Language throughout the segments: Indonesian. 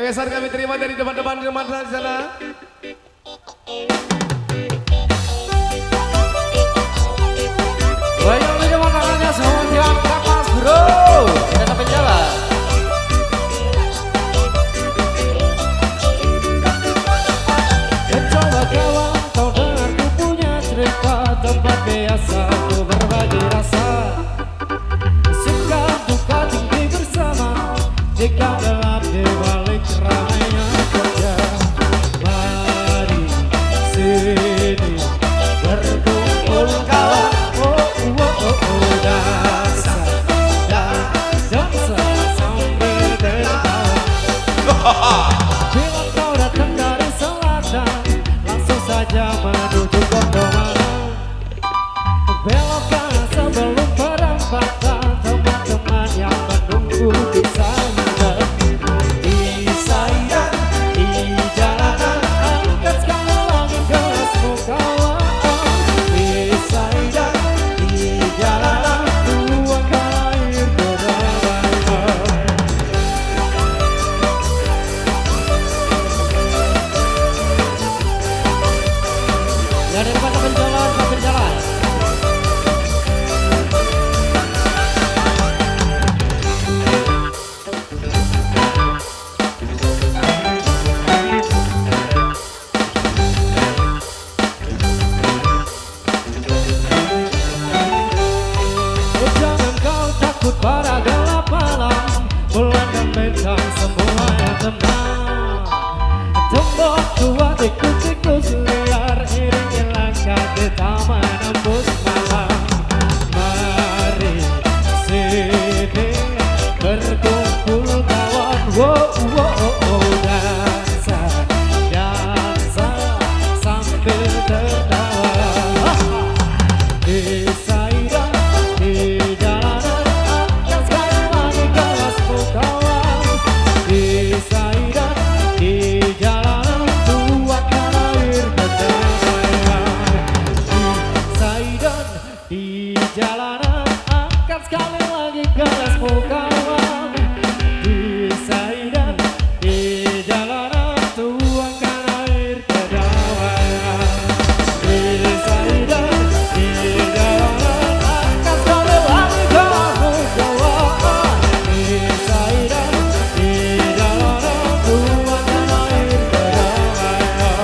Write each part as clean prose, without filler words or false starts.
Requestan kami terima dari teman-teman di sana. Goyang di depan tangannya semua diangkat mas bro. Kita sampai jalan. Coba kawan kau dengar ku punya cerita tempat biasa ku berbagi rasa. Suka duka tinggi bersama jika gelap di balik ramainya kerja. Mari sini berkumpul kawan. Bila kau datang dari selatan, langsung saja menuju Gondoman. Belok kanan sebelum perempatan, teman-teman yang menunggu di sana. Di saya, di jalanan, angkat sekali lagi gelasmu kawan. Di saya, di jalanan, tuangkan air kedamaian. Dari depan penjalan, penjalan. Jangan kau takut pada gelap malam, bulan dan bintang semuanya tenang. Tembok tua tikus-tikus liar iringi langkah kita menembus malam. Mari sini berkumpul kawan, wow, wow, wow. Dansa, dansa sambil tertawa. Di saya, di jalanan, angkat sekali lagi gelasmu kawan. Di saya, di jalanan, tuangkan air kedamaian. Di saya, di jalanan, angkat sekali lagi gelasmu kawan. Di saya, di jalanan, tuangkan air kedamaian. Di saya, di jalanan, angkat sekali lagi gelasmu kawan. Di saya, di jalanan, tuangkan air kedamaian.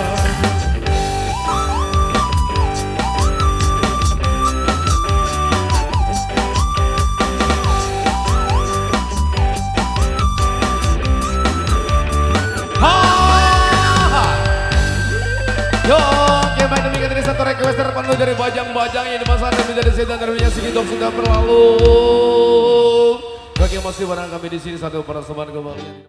Yo, oke baik demikian tadi satu request terpenuh dari bajang-bajang yang dimasukkan menjadi sedan tentunya Sigidok sudah berlalu. Bagi yang masih barang kami di sini satu persembahan kembali.